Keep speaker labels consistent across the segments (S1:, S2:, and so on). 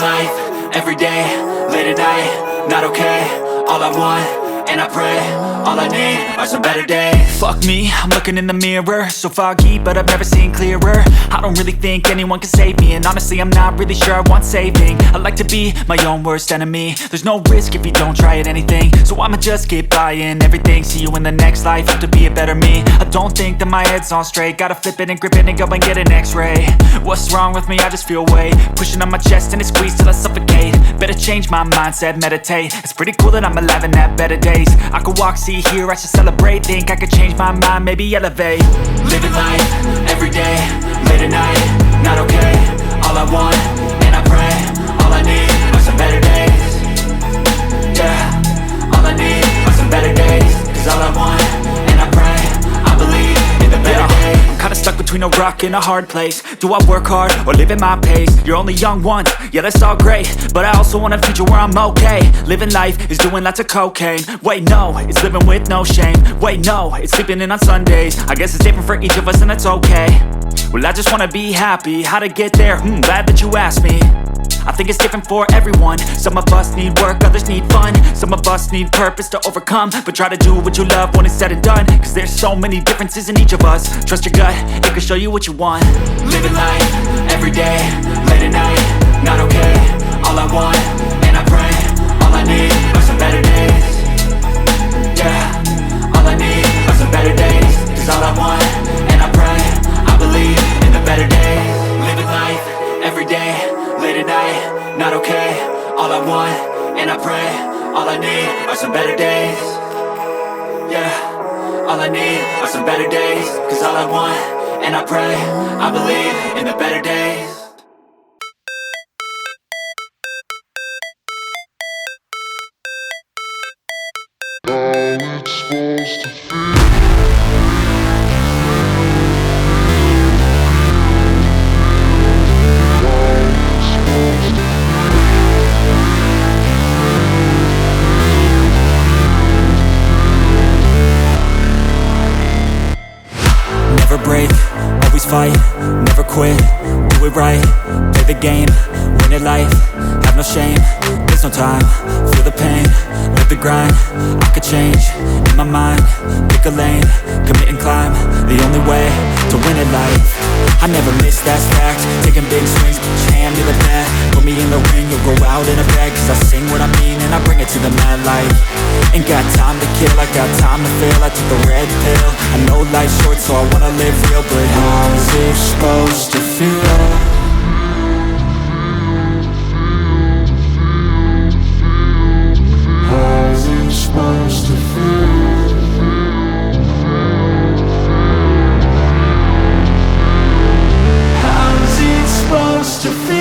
S1: life, everyday, late at night, not okay. All I want, and I pray, all I need are some better days. Fuck me, I'm looking in the mirror, so foggy, but I've never seen clearer. I don't really think anyone can save me, and honestly I'm not really sure I want saving. I like to be my own worst enemy. There's no risk if you don't try at anything, so I'ma just keep buying everything. See you in the next life, have to be a better me. I don't think that my head's on straight, gotta flip it and grip it and go and get an x-ray. What's wrong with me? I just feel weight pushing on my chest and it squeezes till I suffocate. Better change my mindset, meditate. It's pretty cool that I'm alive and have better days. I could walk, see, hear, I should celebrate. Think I could change my mind, maybe elevate. Living life, everyday, late at night, not okay. All I want, and I pray, all I need are some better days. Yeah, all I need are some better days. Cause all I want, and I pray, I believe in the better days. I'm kinda stuck between a rock and a hard place. Do I work hard or live at my pace? You're only young once, yeah that's all great, but I also want a future where I'm okay. Living life is doing lots of cocaine. Wait no, it's living with no shame. Wait no, it's sleeping in on Sundays. I guess it's different for each of us and that's okay. Well I just wanna be happy, how to get there? Glad that you asked me. I think it's different for everyone. Some of us need work, others need fun. Some of us need purpose to overcome. But try to do what you love when it's said and done. Cause there's so many differences in each of us. Trust your gut, it can show you what you want. Living life, everyday, late at night, not okay. All I want, and I pray, all I need are some better days. Yeah, all I need are some better days. Cause all I want, and I pray, I believe in the better days. Living life, everyday, late at night, not okay. All I want, and I pray, all I need are some better days. Yeah, all I need are some better days. Cause all I want, and I pray, I believe in the better days. Never break, always fight, never quit, do it right, play the game, win it life, have no shame, there's no time, feel the pain, live the grind, I could change, in my mind, pick a lane, commit and climb, the only way to win it life. I never miss, that's fact, taking big swings, put your hand to the bat, put me in the ring, you'll go out in a bag, cause I sing what I mean and I bring it to the mad light. Ain't got time to kill, I got time to feel, I took the red pill, I know life's short so I wanna live real, but how's it supposed to feel? How's it supposed to feel? How's it supposed to feel?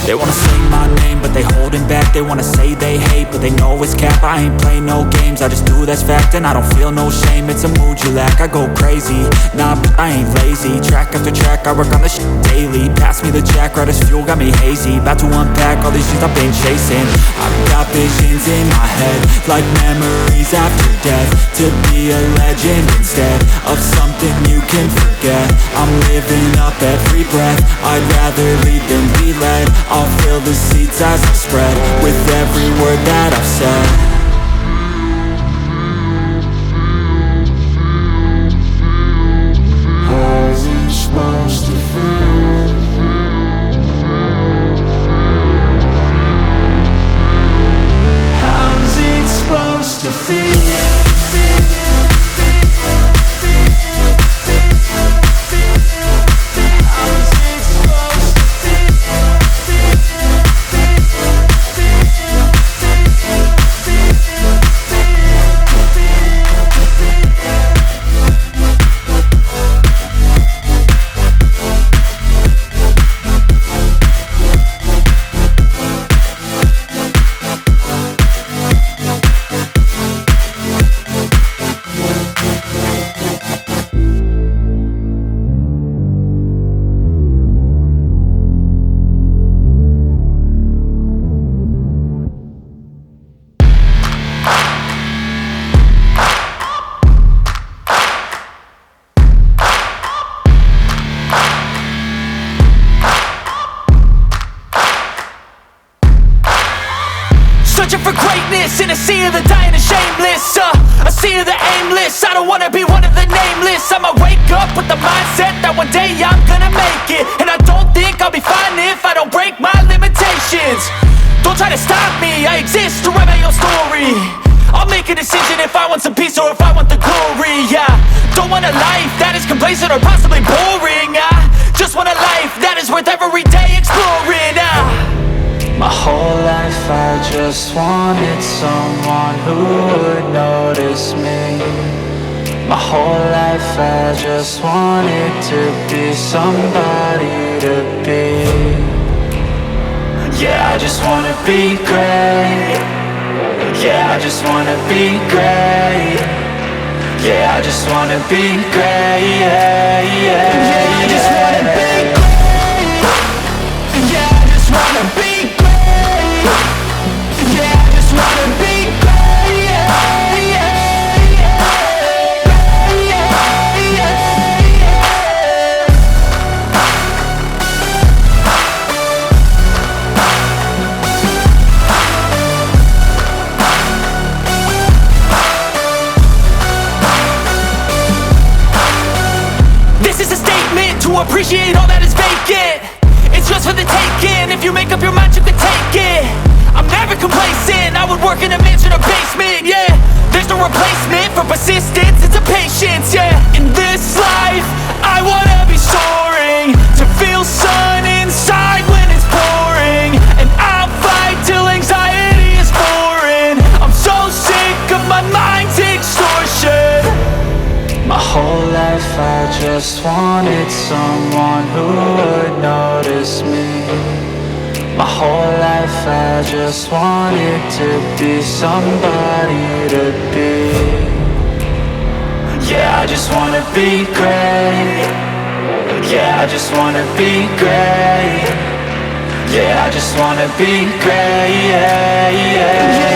S1: They wanna say my name, but they holding back. They wanna say they hate, but they know it's cap. I ain't play no games, I just do that's fact. And I don't feel no shame, it's a mood you lack. I go crazy, nah, but I ain't lazy. Track after track, I work on this shit daily. Pass me the jack, right as fuel, got me hazy. About to unpack all these things I've been chasing. I've got visions in my head, like memories after death. To be a legend instead of something you can forget. I'm living up every breath, I'd rather lead than be led. I'll fill the seats as I spread with every word that I've said. How's it supposed to feel? How's it supposed to feel? aimless in a sea of the dying and shameless, a sea of the aimless. I don't wanna be one of the nameless. I'ma wake up with the mindset that one day I'm gonna make it. And I don't think I'll be fine if I don't break my limitations. Don't try to stop me, I exist to write my own story. I'll make a decision if I want some peace or if I want the glory. Yeah, don't want a life that is complacent or possibly boring. I just want a life that is worth every day exploring.
S2: My whole life I just wanted someone who would notice me. My whole life I just wanted to be somebody to be. Yeah, I just wanna be great. Yeah, I just wanna be great. Yeah, I just wanna be great. Yeah, I just wanna be great. Yeah, I just wanna be great. Yeah, I just wanna be great.
S1: To appreciate all that is vacant, it's just for the taking. If you make up your mind, you can take it. I'm never complacent, I would work in a mansion or basement, yeah. There's no replacement for persistence, it's a patience, yeah. In this life, I wanna be soaring, to feel sun inside when it's pouring. And I'll fight till anxiety is foreign. I'm so sick of my mind's extortion.
S2: My whole life I just wanted someone who would notice me. My whole life I just wanted to be somebody to be. Yeah, I just wanna be great. Yeah, I just wanna be great. Yeah, I just wanna be great. Yeah.